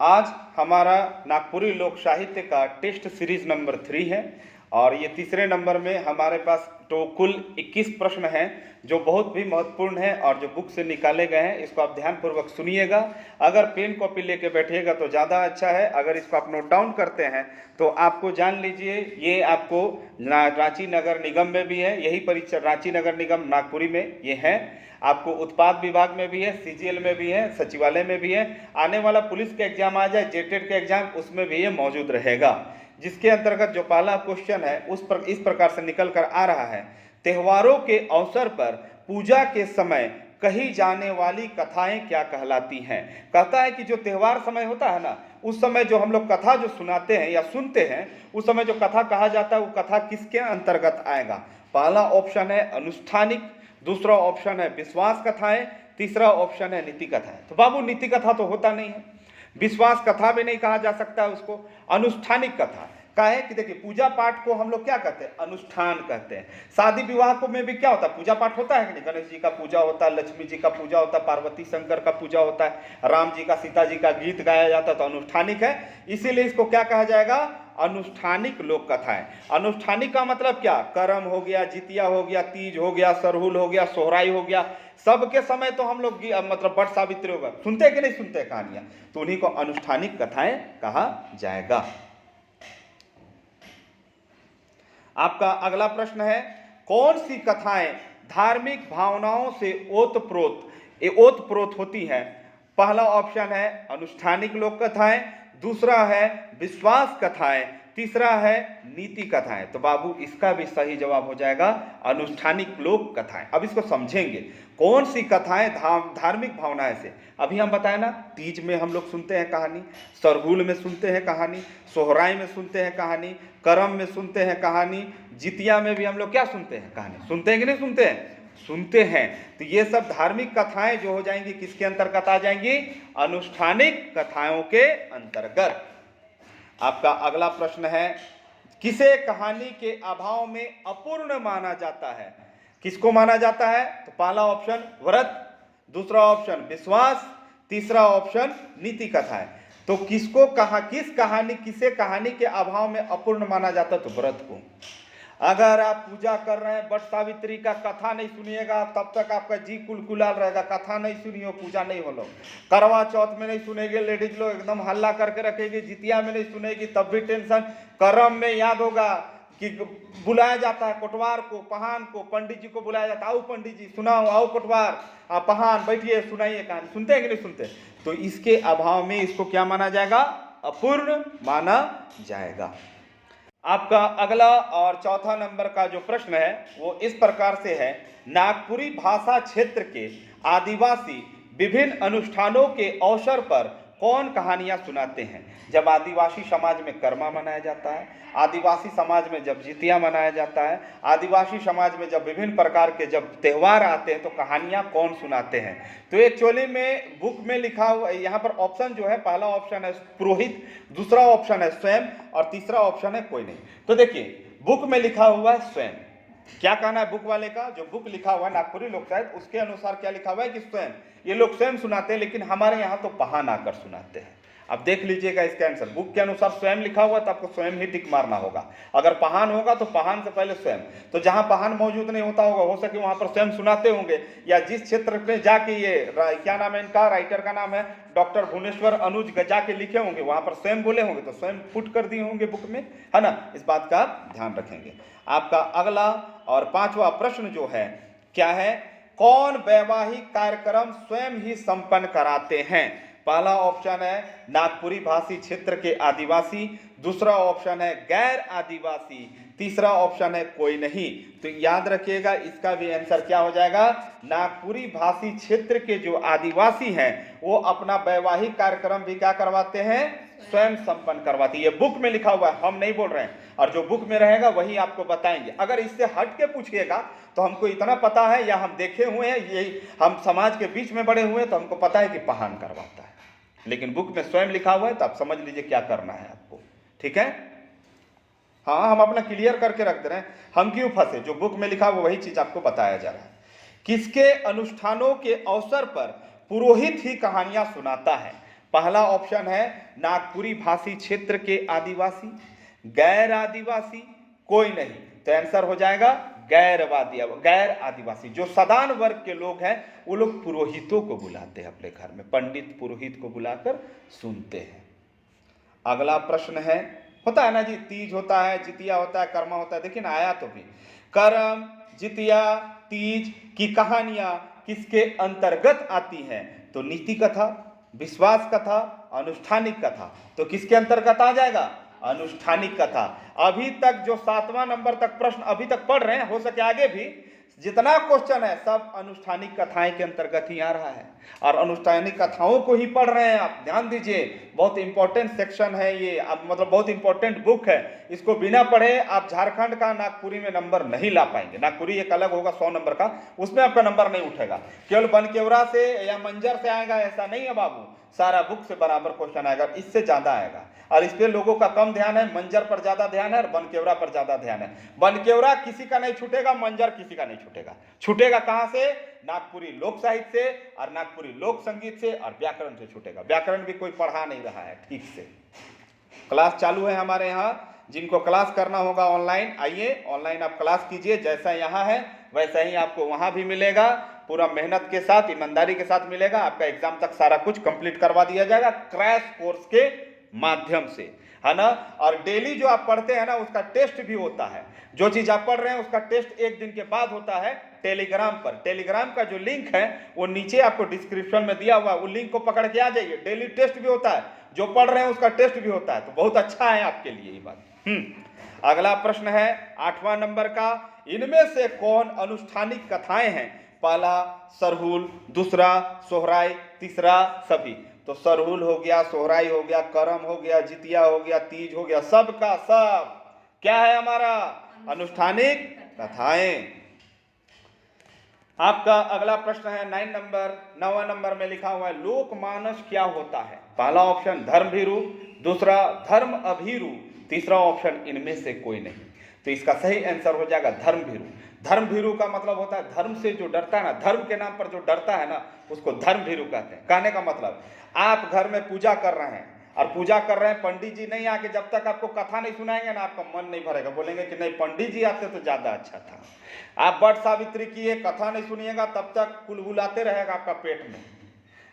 आज हमारा नागपुरी लोक साहित्य का टेस्ट सीरीज नंबर 3 है और ये तीसरे नंबर में हमारे पास तो कुल 21 प्रश्न हैं जो बहुत भी महत्वपूर्ण है और जो बुक से निकाले गए हैं। इसको आप ध्यानपूर्वक सुनिएगा। अगर पेन कॉपी लेके बैठिएगा तो ज़्यादा अच्छा है। अगर इसको आप नोट डाउन करते हैं तो आपको जान लीजिए ये आपको रांची नगर निगम में भी है, यही परीक्षा रांची नगर निगम नागपुरी में ये है, आपको उत्पाद विभाग में भी है, सीजीएल में भी है, सचिवालय में भी है। आने वाला पुलिस का एग्जाम आ जाए, जेटेड का एग्जाम, उसमें भी ये मौजूद रहेगा। जिसके अंतर्गत जो पहला क्वेश्चन है इस प्रकार से निकल कर आ रहा है। त्योहारों के अवसर पर पूजा के समय कही जाने वाली कथाएं क्या कहलाती हैं। कहता है कि जो त्यौहार समय होता है ना, उस समय जो हम लोग कथा जो सुनाते हैं या सुनते हैं, उस समय जो कथा कहा जाता है वो कथा किसके अंतर्गत आएगा। पहला ऑप्शन है अनुष्ठानिक, दूसरा ऑप्शन है विश्वास कथाएं, तीसरा ऑप्शन है नीति कथाएं। तो बाबू नीति कथा तो होता नहीं है, विश्वास कथा भी नहीं कहा जा सकता है उसको, अनुष्ठानिक कथा का है कि देखिए पूजा पाठ को हम लोग क्या कहते हैं, अनुष्ठान कहते हैं। शादी विवाह को में भी क्या होता है, पूजा पाठ होता है कि नहीं। गणेश जी का पूजा होता है, लक्ष्मी जी का पूजा होता है, पार्वती शंकर का पूजा होता है, राम जी का सीता जी का गीत गाया जाता है, तो अनुष्ठानिक है। इसीलिए इसको क्या कहा जाएगा, अनुष्ठानिक लोक कथाएं। अनुष्ठानिक का मतलब क्या, करम हो गया, जितिया हो गया, तीज हो गया, सरहुल हो गया, सोहराई हो गया, सबके समय तो हम लोग मतलब बट सावित्री होगा सुनते कि नहीं सुनते कहानियां, तो उन्हीं को अनुष्ठानिक कथाएं कहा जाएगा। आपका अगला प्रश्न है, कौन सी कथाएं धार्मिक भावनाओं से ओतप्रोत होती हैं। पहला ऑप्शन है अनुष्ठानिक लोक कथाएं, दूसरा है विश्वास कथाएं, तीसरा है नीति कथाएं। तो बाबू इसका भी सही जवाब हो जाएगा अनुष्ठानिक लोक कथाएं। अब इसको समझेंगे, कौन सी कथाएं धार्मिक भावनाएं से। अभी हम बताए ना, तीज में हम लोग सुनते हैं कहानी, सरहुल में सुनते हैं कहानी, सोहराई में सुनते हैं कहानी, करम में सुनते हैं कहानी, जितिया में भी हम लोग क्या सुनते हैं, कहानी। सुनते हैं कि नहीं सुनते हैं, सुनते हैं। तो ये सब धार्मिक कथाएं जो हो जाएंगी किसके अंतर्गत आ जाएंगी, अनुष्ठानिक कथाओं के अंतर्गत। आपका अगला प्रश्न है, किसे कहानी के अभाव में अपूर्ण माना जाता है। किसको माना जाता है, तो पहला ऑप्शन व्रत, दूसरा ऑप्शन विश्वास, तीसरा ऑप्शन नीति कथाएं। तो किसको किसे कहानी के अभाव में अपूर्ण माना जाता है, तो व्रत को। अगर आप पूजा कर रहे हैं, बट सावित्री का कथा नहीं सुनिएगा तब तक आपका जी कुलकुलाल रहेगा। कथा नहीं सुनी हो, पूजा नहीं हो लो। करवा चौथ में नहीं सुनेंगे, लेडीज लोग एकदम हल्ला करके रखेगी। जितिया में नहीं सुनेगी तब भी टेंशन। करम में याद होगा कि बुलाया जाता है कोटवार को, पहान को, पंडित जी को बुलाया जाता है, आओ पंडित जी सुनाओ, आओ कोटवार, पहान बैठिए सुनाइए कहानी। सुनते हैं कि नहीं सुनते। तो इसके अभाव में इसको क्या माना जाएगा, अपूर्ण माना जाएगा। आपका अगला और चौथा नंबर का जो प्रश्न है वो इस प्रकार से है, नागपुरी भाषा क्षेत्र के आदिवासी विभिन्न अनुष्ठानों के अवसर पर कौन कहानियां सुनाते हैं। जब आदिवासी समाज में कर्मा मनाया जाता है, आदिवासी समाज में जब जितिया मनाया जाता है, आदिवासी समाज में जब विभिन्न प्रकार के जब त्यौहार आते हैं, तो कहानियां कौन सुनाते हैं। तो एक्चुअली में बुक में लिखा हुआ यहाँ पर ऑप्शन जो है, पहला ऑप्शन है पुरोहित, दूसरा ऑप्शन है स्वयं और तीसरा ऑप्शन है कोई नहीं। तो देखिए बुक में लिखा हुआ है स्वयं। क्या कहना है बुक वाले का, जो बुक लिखा हुआ है नागपुरी लोक साहित्य, उसके अनुसार क्या लिखा हुआ है कि स्वयं, ये लोग स्वयं सुनाते हैं, लेकिन हमारे यहाँ तो पहान आकर सुनाते हैं। अब देख लीजिएगा इसका आंसर, बुक के अनुसार स्वयं लिखा हुआ तो आपको स्वयं ही टिक मारना होगा। अगर पहान होगा तो पहान से पहले स्वयं। तो जहां पहान मौजूद नहीं होता होगा, हो सके वहां पर स्वयं सुनाते होंगे, या जिस क्षेत्र में जाके ये क्या नाम है इनका, राइटर का नाम है डॉक्टर भुवनेश्वर अनुज, जाके लिखे होंगे, वहां पर स्वयं बोले होंगे, तो स्वयं पुट कर दिए होंगे बुक में, है ना। इस बात का आप ध्यान रखेंगे। आपका अगला और पांचवा प्रश्न जो है क्या है, कौन वैवाहिक कार्यक्रम स्वयं ही संपन्न कराते हैं। पहला ऑप्शन है नागपुरी भाषी क्षेत्र के आदिवासी, दूसरा ऑप्शन है गैर आदिवासी, तीसरा ऑप्शन है कोई नहीं। तो याद रखिएगा इसका भी आंसर क्या हो जाएगा, नागपुरी भाषी क्षेत्र के जो आदिवासी हैं वो अपना वैवाहिक कार्यक्रम भी क्या करवाते हैं, स्वयं संपन्न करवाती है। ये बुक में लिखा हुआ है, हम नहीं बोल रहे हैं, और जो बुक में रहेगा वही आपको बताएंगे। अगर इससे हट के पूछिएगा तो हमको इतना पता है, या हम देखे हुए हैं, ये हम समाज के बीच में बड़े हुए हैं, तो हमको पता है कि पहान करवाता है। लेकिन बुक में स्वयं लिखा हुआ है तो आप समझ लीजिए क्या करना है आपको, ठीक है। हाँ, हम अपना क्लियर करके रख दे रहे हैं, हम क्यों फंसे, जो बुक में लिखा हुआ वही चीज आपको बताया जा रहा है। किसके अनुष्ठानों के अवसर पर पुरोहित ही कहानियां सुनाता है। पहला ऑप्शन है नागपुरी भाषी क्षेत्र के आदिवासी, गैर आदिवासी, कोई नहीं। तो आंसर हो जाएगा गैर आदिवासी। जो सदान वर्ग के लोग हैं वो लोग पुरोहितों को बुलाते हैं अपने घर में, पंडित पुरोहित को बुलाकर सुनते हैं। अगला प्रश्न है, होता है ना जी, तीज होता है, जितिया होता है, कर्मा होता है। देखिए ना, आया तो भी कर्म, जितिया, तीज की कहानियां किसके अंतर्गत आती हैं? तो नीति कथा, विश्वास कथा, अनुष्ठानिक कथा। तो किसके अंतर्गत आ जाएगा? अनुष्ठानिक कथा। अभी तक जो 7वां नंबर तक प्रश्न अभी तक पढ़ रहे हैं, हो सके आगे भी जितना क्वेश्चन है सब अनुष्ठानिक कथाएं के अंतर्गत ही आ रहा है, और अनुष्ठानिक कथाओं को ही पढ़ रहे हैं आप। ध्यान दीजिए, बहुत इंपॉर्टेंट सेक्शन है ये, अब मतलब बहुत इंपॉर्टेंट बुक है। इसको बिना पढ़े आप झारखंड का नागपुरी में नंबर नहीं ला पाएंगे। नागपुरी एक अलग होगा 100 नंबर का, उसमें आपका नंबर नहीं उठेगा। केवल बनकेवरा से या मंजर से आएगा ऐसा नहीं है बाबू, सारा बुक से बराबर क्वेश्चन आएगा, इससे ज्यादा आएगा। और इस पे लोगों का कम ध्यान है, मंजर पर ज्यादा ध्यान है और बनकेवरा पर ज्यादा ध्यान है। बनकेवरा किसी का नहीं छूटेगा, मंजर किसी का नहीं छूटेगा। छूटेगा कहां से? नागपुरी लोक साहित्य से और नागपुरी लोक संगीत से और व्याकरण से छूटेगा। व्याकरण भी कोई पढ़ा नहीं रहा है ठीक से। क्लास चालू है हमारे यहाँ, जिनको क्लास करना होगा ऑनलाइन आइए, ऑनलाइन आप क्लास कीजिए। जैसा यहाँ है वैसा ही आपको वहाँ भी मिलेगा, पूरा मेहनत के साथ, ईमानदारी के साथ मिलेगा। आपका एग्जाम तक सारा कुछ कंप्लीट करवा दिया जाएगा क्रैश कोर्स के माध्यम से, है ना। और डेली जो आप पढ़ते हैं ना उसका टेस्ट भी होता है। जो चीज आप पढ़ रहे हैं उसका टेस्ट एक दिन के बाद होता है टेलीग्राम पर। टेलीग्राम का जो लिंक है वो नीचे आपको डिस्क्रिप्शन में दिया हुआ है, वो लिंक को पकड़ के आ जाइए। डेली टेस्ट भी होता है, जो पढ़ रहे हैं उसका टेस्ट भी होता है, तो बहुत अच्छा है आपके लिए ये बात। अगला प्रश्न है 8वां नंबर का, इनमें से कौन अनुष्ठानिक कथाएं हैं? पहला सरहुल, दूसरा सोहराय, तीसरा सभी। तो सरहुल हो गया, सोहराय हो गया, करम हो गया, जितिया हो गया, तीज हो गया, सब का सब क्या है हमारा? अनुष्ठानिक कथाएं। आपका अगला प्रश्न है 9वां नंबर में लिखा हुआ है, लोकमानस क्या होता है? पहला ऑप्शन धर्मभीरु, दूसरा धर्म अभीरु, तीसरा ऑप्शन इनमें से कोई नहीं। तो इसका सही आंसर हो जाएगा धर्मभीरु। धर्मभीरु का मतलब होता है धर्म से जो डरता है ना, धर्म के नाम पर जो डरता है ना, उसको धर्मभीरु कहते हैं। कहने का मतलब, आप घर में पूजा कर रहे हैं और पूजा कर रहे हैं, पंडित जी नहीं आके जब तक आपको कथा नहीं सुनाएंगे ना, आपका मन नहीं भरेगा। बोलेंगे कि नहीं पंडित जी आते तो ज्यादा अच्छा था। आप वट सावित्री की कथा नहीं सुनिएगा तब तक कुलबुलाते रहेगा आपका पेट में।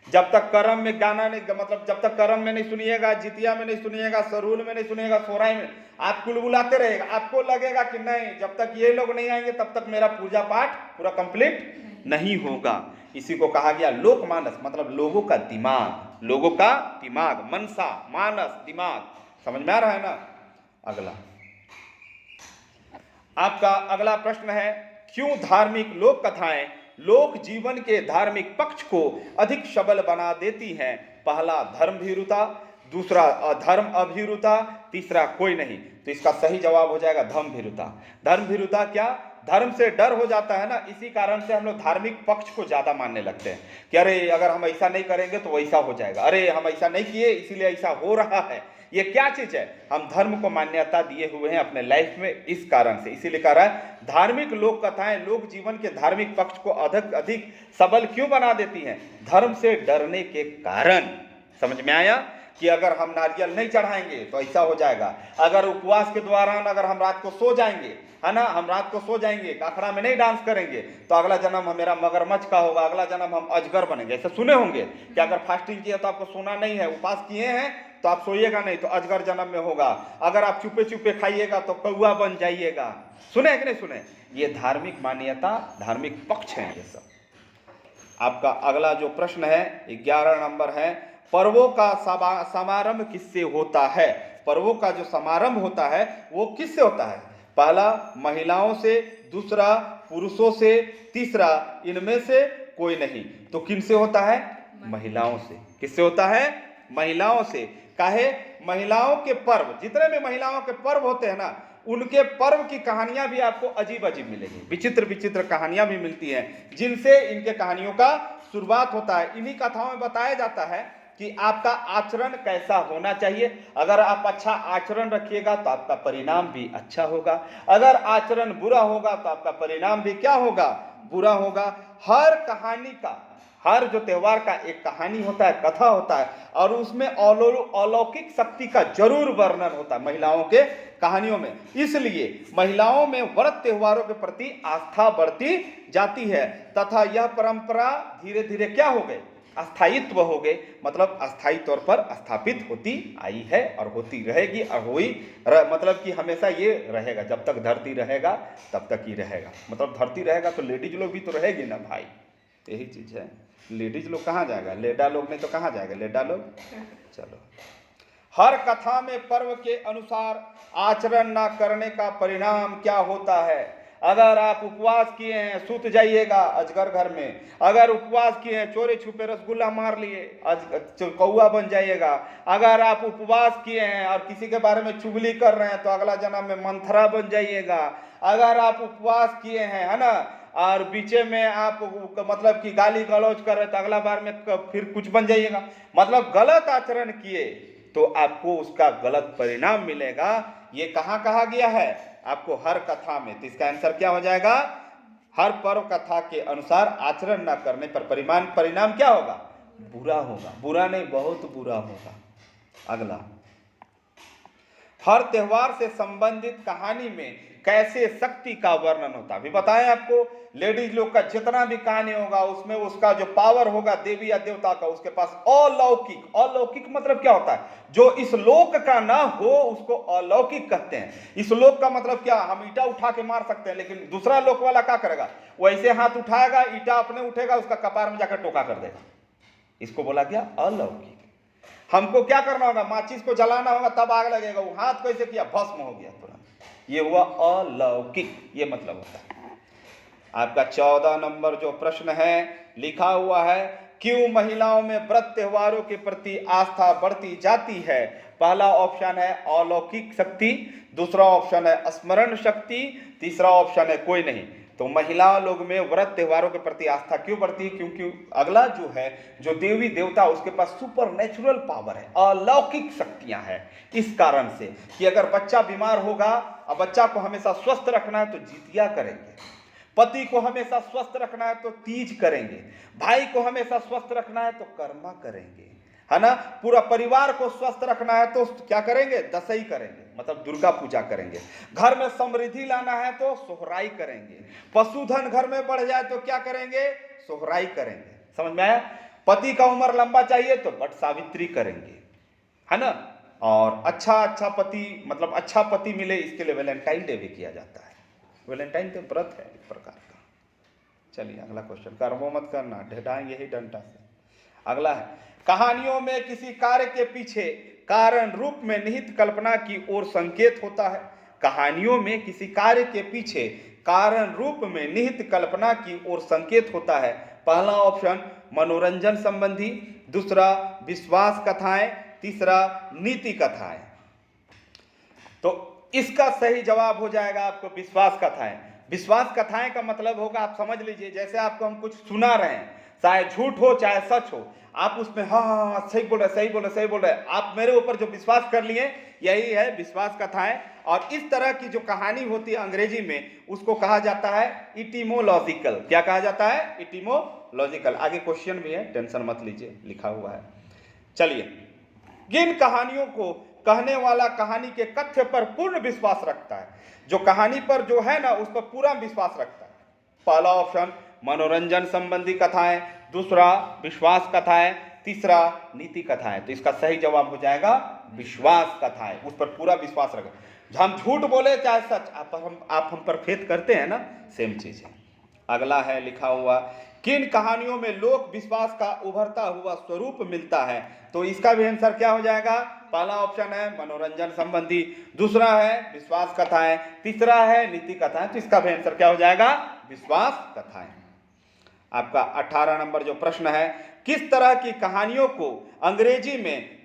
जब तक कर्म में गाना नहीं, मतलब जब तक कर्म में नहीं सुनिएगा, जितिया में नहीं सुनिएगा, सरूल में नहीं सुनिएगा, सोहराय में, आप कुलबुलाते रहेगा। आपको लगेगा कि नहीं, जब तक ये लोग नहीं आएंगे तब तक मेरा पूजा पाठ पूरा कंप्लीट नहीं होगा। इसी को कहा गया लोकमानस, मतलब लोगों का दिमाग, लोगों का दिमाग, मनसा, मानस, दिमाग। समझ में आ रहा है ना। अगला आपका अगला प्रश्न है, क्यों धार्मिक लोक कथाएं लोक जीवन के धार्मिक पक्ष को अधिक सबल बना देती हैं? पहला धर्मभीरुता, दूसरा धर्म अभीरुता, तीसरा कोई नहीं। तो इसका सही जवाब हो जाएगा धर्मभीरुता। धर्मभीरुता क्या? धर्म से डर हो जाता है ना, इसी कारण से हम लोग धार्मिक पक्ष को ज्यादा मानने लगते हैं कि अरे अगर हम ऐसा नहीं करेंगे तो वैसा हो जाएगा, अरे हम ऐसा नहीं किए इसीलिए ऐसा हो रहा है। ये क्या चीज है? हम धर्म को मान्यता दिए हुए हैं अपने लाइफ में, इस कारण से। इसीलिए कह रहा है धार्मिक लोक कथाएं लोक जीवन के धार्मिक पक्ष को अधिक सबल क्यों बना देती हैं? धर्म से डरने के कारण। समझ में आया कि अगर हम नारियल नहीं चढ़ाएंगे तो ऐसा हो जाएगा, अगर उपवास के दौरान अगर हम रात को सो जाएंगे, है ना, हम रात को सो जाएंगे, अखड़ा में नहीं डांस करेंगे तो अगला जन्म मेरा मगरमच्छ का होगा, अगला जन्म हम अजगर बनेंगे। ऐसे सुने होंगे कि अगर फास्टिंग किया तो आपको सोना नहीं है, उपवास किए हैं तो आप सोइएगा नहीं तो अजगर जन्म में होगा, अगर आप चुपे चुपे खाइएगा तो कौआ बन जाइएगा। सुने कि नहीं सुने? ये धार्मिक मान्यता, धार्मिक पक्ष है ये सब। आपका अगला जो प्रश्न है 11 नंबर है, पर्वों का समारंभ किससे होता है? पर्वों का जो समारंभ होता है वो किससे होता है? पहला महिलाओं से, दूसरा पुरुषों से, तीसरा इनमें से कोई नहीं। तो किनसे होता है? महिलाओं से। किससे होता है? महिलाओं से। काहे? महिलाओं के पर्व, जितने भी महिलाओं के पर्व होते हैं ना, उनके पर्व की कहानियां भी आपको अजीब अजीब मिलेगी, विचित्र विचित्र कहानियां भी मिलती हैं, जिनसे इनके कहानियों का शुरुआत होता है। इन्हीं कथाओं में बताया जाता है कि आपका आचरण कैसा होना चाहिए। अगर आप अच्छा आचरण रखिएगा तो आपका परिणाम भी अच्छा होगा, अगर आचरण बुरा होगा तो आपका परिणाम भी क्या होगा? बुरा होगा। हर कहानी का, हर जो त्योहार का एक कहानी होता है, कथा होता है, और उसमें अलौकिक शक्ति का जरूर वर्णन होता है महिलाओं के कहानियों में। इसलिए महिलाओं में व्रत त्योहारों के प्रति आस्था बढ़ती जाती है तथा यह परंपरा धीरे धीरे क्या हो गई, अस्थायित्व हो गए, मतलब अस्थायी तौर पर स्थापित होती आई है और होती रहेगी और मतलब कि हमेशा ये रहेगा, जब तक धरती रहेगा तब तक ही रहेगा। मतलब धरती रहेगा तो लेडीज लोग भी तो रहेगी ना भाई, यही चीज है। लेडीज लोग कहाँ जाएगा, लेडा लोग नहीं तो कहाँ जाएगा लेडा लोग। चलो, हर कथा में पर्व के अनुसार आचरण न करने का परिणाम क्या होता है। अगर आप उपवास किए हैं, सूत जाइएगा अजगर घर में। अगर उपवास किए हैं, चोरी छुपे रसगुल्ला मार लिए, कौआ बन जाइएगा। अगर आप उपवास किए हैं और किसी के बारे में चुगली कर रहे हैं तो अगला जन्म में मंथरा बन जाइएगा। अगर आप उपवास किए हैं, है ना, और बीचे में आप मतलब कि गाली गलौज कर रहे तो अगला बार में फिर कुछ बन जाइएगा। मतलब गलत आचरण किए तो आपको उसका गलत परिणाम मिलेगा। ये कहाँ कहा गया है आपको, हर कथा में। तो इसका आंसर क्या हो जाएगा, हर पर्व कथा के अनुसार आचरण न करने पर परिणाम क्या होगा, बुरा होगा। बुरा नहीं, बहुत बुरा होगा। अगला, हर त्योहार से संबंधित कहानी में कैसे शक्ति का वर्णन होता है। अभी बताएं आपको, लेडीज लोग का जितना भी कहानी होगा उसमें उसका जो पावर होगा देवी या देवता का, उसके पास अलौकिक। अलौकिक मतलब क्या होता है, जो इस लोक का ना हो उसको अलौकिक कहते हैं। इस लोक का मतलब क्या, हम ईटा उठा के मार सकते हैं, लेकिन दूसरा लोक वाला क्या करेगा, वो ऐसे हाथ उठाएगा, ईटा अपने उठेगा, उसका कपार में जाकर टोका कर देगा। इसको बोला गया अलौकिक। हमको क्या करना होगा, माचिस को जलाना होगा तब आग लगेगा, वो हाथ कैसे किया, भस्म हो गया तुरंत। ये हुआ अलौकिक, ये मतलब होता है। आपका 14 नंबर जो प्रश्न है लिखा हुआ है, क्यों महिलाओं में व्रत त्योहारों के प्रति आस्था बढ़ती जाती है। पहला ऑप्शन है अलौकिक शक्ति, दूसरा ऑप्शन है स्मरण शक्ति, तीसरा ऑप्शन है कोई नहीं। तो महिला लोग में व्रत त्योहारों के प्रति आस्था क्यों बढ़ती है, क्योंकि अगला जो है, जो देवी देवता, उसके पास सुपर नेचुरल पावर है, अलौकिक शक्तियां हैं। इस कारण से कि अगर बच्चा बीमार होगा और बच्चा को हमेशा स्वस्थ रखना है तो जितिया करेंगे, पति को हमेशा स्वस्थ रखना है तो तीज करेंगे, भाई को हमेशा स्वस्थ रखना है तो कर्मा करेंगे, है ना, पूरा परिवार को स्वस्थ रखना है तो क्या करेंगे, दशई करेंगे, मतलब दुर्गा पूजा करेंगे। घर में समृद्धि लाना है तो सोहराई करेंगे। पशुधन घर में बढ़ जाए तो क्या करेंगे, सोहराई करेंगे। समझ में आया। पति का उम्र लंबा चाहिए तो वट सावित्री करेंगे, है ना। और अच्छा पति, मतलब अच्छा पति मिले, इसके लिए वैलेंटाइन डे भी किया जाता है। वैलेंटाइन डे व्रत है एक प्रकार का। चलिए अगला क्वेश्चन, कर्मो मत करना, ढेटाएंगे ही डंडा से। अगला है, कहानियों में किसी कार्य के पीछे कारण रूप में निहित कल्पना की ओर संकेत होता है। कहानियों में किसी कार्य के पीछे कारण रूप में निहित कल्पना की ओर संकेत होता है। पहला ऑप्शन मनोरंजन संबंधी, दूसरा विश्वास कथाएं, तीसरा नीति कथाएं। तो इसका सही जवाब हो जाएगा आपको विश्वास कथाएं। विश्वास कथाएं का मतलब होगा, आप समझ लीजिए, जैसे आपको हम कुछ सुना रहे हैं, चाहे झूठ हो चाहे सच हो, आप उसमें हाँ सही बोल रहे, सही बोल रहे, सही बोल रहे, आप मेरे ऊपर जो विश्वास कर लिए, यही है विश्वास कथाएं। और इस तरह की जो कहानी होती है अंग्रेजी में, उसको कहा जाता है इटिमोलॉजिकल। क्या कहा जाता है, इटिमोलॉजिकल। आगे क्वेश्चन भी है, टेंशन मत लीजिए, लिखा हुआ है। चलिए, किन कहानियों को कहने वाला कहानी के कथ्य पर पूर्ण विश्वास रखता है, जो कहानी पर जो है ना उस पर पूरा विश्वास रखता है। पहला ऑप्शन मनोरंजन संबंधी कथाएं, दूसरा विश्वास कथाएं, तीसरा नीति कथाएं। तो इसका सही जवाब हो जाएगा विश्वास कथाएं, उस पर पूरा विश्वास रखें। हम झूठ बोले चाहे सच, आप हम पर फेथ करते हैं ना, सेम चीज है। अगला है लिखा हुआ, किन कहानियों में लोक विश्वास का उभरता हुआ स्वरूप मिलता है। तो इसका भी आंसर क्या हो जाएगा, पहला ऑप्शन है मनोरंजन संबंधी, दूसरा है विश्वास कथाएं, तीसरा है नीति कथाएं। तो इसका भी आंसर क्या हो जाएगा, विश्वास कथाएं। आपका 18 नंबर जो प्रश्न है, किस तरह की कहानियों को अंग्रेजी में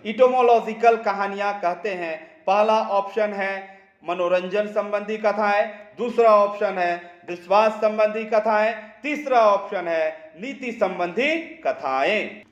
इटोमोलॉजिकल कहानियां कहते हैं। पहला ऑप्शन है मनोरंजन संबंधी कथाएं, दूसरा ऑप्शन है विश्वास संबंधी कथाएं, तीसरा ऑप्शन है नीति संबंधी कथाएं।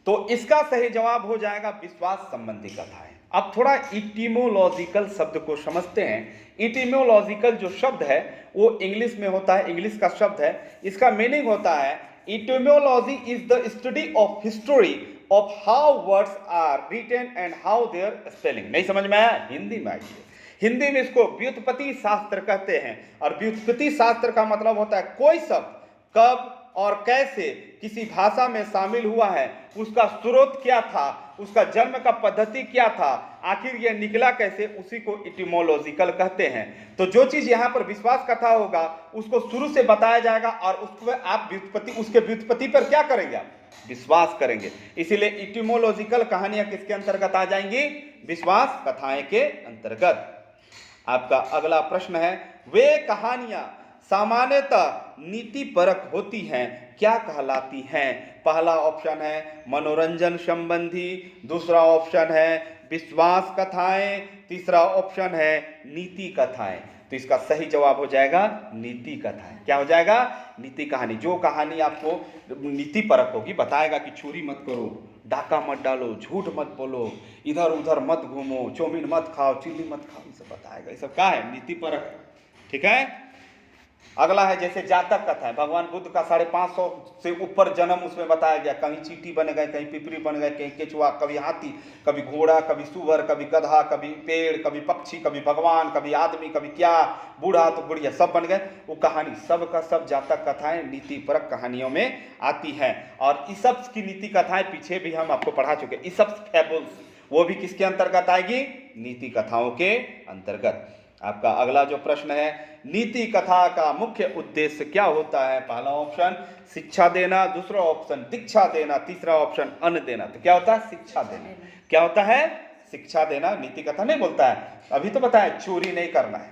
तो इसका सही जवाब हो जाएगा विश्वास संबंधी कथाएं। अब थोड़ा इटिमोलॉजिकल शब्द को समझते हैं। इटिमोलॉजिकल जो शब्द है वो इंग्लिश में होता है, इंग्लिश का शब्द है। इसका मीनिंग होता है etymology is the study of history of how words are written and how their spelling. नहीं समझ में आया? हिंदी में आइए। हिंदी में इसको व्युत्पत्ति शास्त्र कहते हैं, और व्युत्पत्ति शास्त्र का मतलब होता है कोई शब्द कब और कैसे किसी भाषा में शामिल हुआ है, उसका स्रोत क्या था, उसका जन्म का पद्धति क्या था, आखिर यह निकला कैसे, उसी को इटिमोलॉजिकल कहते हैं। तो जो चीज यहाँ पर विश्वास कथा होगा उसको शुरू से बताया जाएगा, और उसको आप व्युत्पत्ति, उसके व्युत्पत्ति पर क्या करेंगे? आप विश्वास करेंगे। इसीलिए इटिमोलॉजिकल कहानियां किसके अंतर्गत आ जाएंगी? विश्वास कथाएं के अंतर्गत। आपका अगला प्रश्न है, वे कहानियां सामान्यतः नीति परक होती हैं, क्या कहलाती हैं? पहला ऑप्शन है मनोरंजन संबंधी, दूसरा ऑप्शन है विश्वास कथाएं, तीसरा ऑप्शन है नीति कथाएं। तो इसका सही जवाब हो जाएगा नीति कथाएं। क्या हो जाएगा? नीति कहानी। जो कहानी आपको नीति परक होगी, बताएगा कि चोरी मत करो, डाका मत डालो, झूठ मत बोलो, इधर उधर मत घूमो, चौमीन मत खाओ, चिल्ली मत खाओ, ये सब बताएगा। ये सब क्या है? नीति परक। ठीक है। अगला है जैसे जातक कथा है, भगवान बुद्ध का 550 से ऊपर जन्म उसमें बताया गया। कहीं चींटी बन गए, कहीं पिपरी बन गए, कहीं केचुआ, कभी हाथी, कभी घोड़ा, कभी सुअर, कभी गधा, कभी पेड़, कभी पक्षी, कभी भगवान, कभी आदमी, कभी क्या, बूढ़ा तो बुढ़िया, सब बन गए। वो कहानी सब का सब जातक कथाएं नीति परक कहानियों में आती हैं। और ईसप की नीति कथाएं पीछे भी हम आपको पढ़ा चुके। ईसप फैबल्स वो भी किसके अंतर्गत आएगी? नीति कथाओं के अंतर्गत। आपका अगला जो प्रश्न है, नीति कथा का मुख्य उद्देश्य क्या होता है? पहला ऑप्शन शिक्षा देना, दूसरा ऑप्शन दीक्षा देना, तीसरा ऑप्शन अन्न देना। तो क्या होता है? शिक्षा देना। क्या होता है? शिक्षा देना। नीति कथा नहीं बोलता है, अभी तो बताया चोरी नहीं करना है,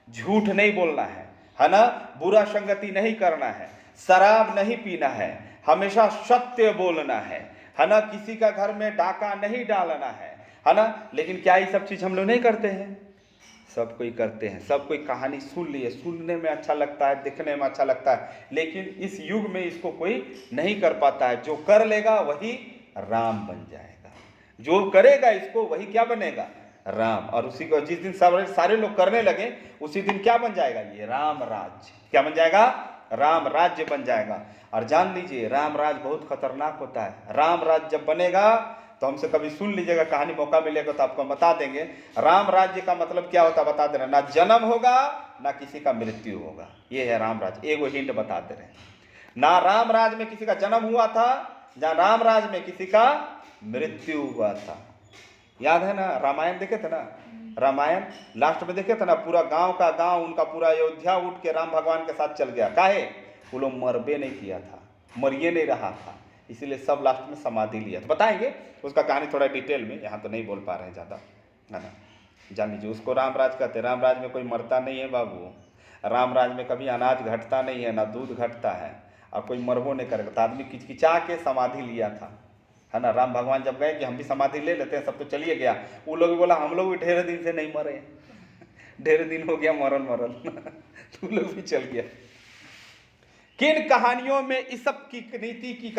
झूठ नहीं बोलना है ना, बुरा संगति नहीं करना है, शराब नहीं पीना है, हमेशा सत्य बोलना है ना, किसी का घर में डाका नहीं डालना है ना। लेकिन क्या ये सब चीज हम लोग नहीं करते हैं? सब कोई करते हैं। सब कोई कहानी सुन लिए, सुनने में अच्छा लगता है, दिखने में अच्छा लगता है, लेकिन इस युग में इसको कोई नहीं कर पाता है। जो कर लेगा वही राम बन जाएगा, जो करेगा इसको वही क्या बनेगा? राम। और उसी को जिस दिन सारे लोग करने लगे उसी दिन क्या बन जाएगा? ये राम राज्य। क्या बन जाएगा? राम राज्य बन जाएगा। और जान लीजिए राम राज्य बहुत खतरनाक होता है। राम राज्य जब बनेगा तो हमसे कभी सुन लीजिएगा, कहानी मौका मिलेगा तो आपको बता देंगे। राम राज्य का मतलब क्या होता है बता दे रहे हैं, ना जन्म होगा ना किसी का मृत्यु होगा। ये है राम राज्य। एगो हिंट बता दे रहे हैं, ना राम राज्य में किसी का जन्म हुआ था, जहाँ राम राज्य में किसी का मृत्यु हुआ था। याद है ना, रामायण देखे थे ना? रामायण लास्ट में देखे थे ना, पूरा गांव का गांव उनका पूरा अयोध्या उठ के राम भगवान के साथ चल गया। काहे? वो लोग मरबे नहीं किया था, मरिए नहीं रहा था, इसीलिए सब लास्ट में समाधि लिया। तो बताएंगे उसका कहानी थोड़ा डिटेल में, यहाँ तो नहीं बोल पा रहे हैं ज़्यादा, है ना। जान लीजिए उसको रामराज कहते हैं। रामराज में कोई मरता नहीं है बाबू, रामराज में कभी अनाज घटता नहीं है, ना दूध घटता है, और कोई मरबो नहीं करेगा। तो आदमी किचकिचा के समाधि लिया था, है ना। राम भगवान जब गए कि हम भी समाधि ले लेते हैं, सब तो चलिए गया। वो लोग भी बोला हम लोग भी ढेर दिन से नहीं मरे, ढेर दिन हो गया मरल तो लोग भी चल गया। किन कहानियों में ईसप की नीति की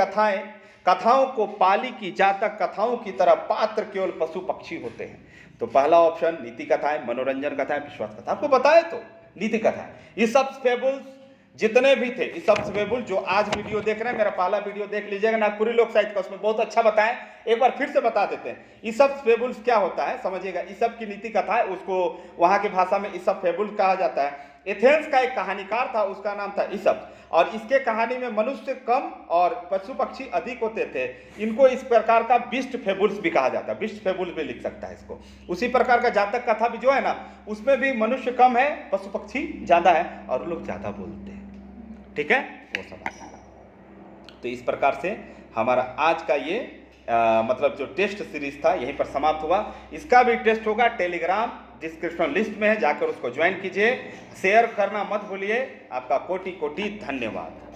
कथाओं को पाली की जातक कथाओं की तरह पात्र केवल पशु पक्षी होते हैं? तो पहला ऑप्शन नीति कथाएं, मनोरंजन कथाएं, विश्वास कथा। आपको बताए तो नीति कथाएं। ईसप फेबुल्स जितने भी थे, ईसप फेबुल जो आज वीडियो देख रहे हैं, मेरा पहला वीडियो देख लीजिएगा नागपुरी लोक साहित्य का, उसमें बहुत अच्छा बताएं। एक बार फिर से बता देते हैं ईसप फेबुल्स क्या होता है, समझिएगा। ईसप की नीति कथा है, उसको वहां की भाषा में ईसप फेबुल कहा जाता है। एथेंस का एक कहानीकार था, उसका नाम था ईसप, और इसके कहानी में मनुष्य कम और पशु पक्षी अधिक होते थे। इनको इस प्रकार का बिस्ट फेबुल्स भी कहा जाता है, बिस्ट फेबुल भी लिख सकता है इसको। उसी प्रकार का जातक कथा भी जो है ना, उसमें भी मनुष्य कम है, पशु पक्षी ज्यादा है, और लोग ज्यादा बोलते हैं। ठीक है, वो सब। तो इस प्रकार से हमारा आज का ये मतलब जो टेस्ट सीरीज था यहीं पर समाप्त हुआ। इसका भी टेस्ट होगा, टेलीग्राम डिस्क्रिप्शन लिस्ट में है, जाकर उसको ज्वाइन कीजिए। शेयर करना मत भूलिए। आपका कोटि कोटि धन्यवाद।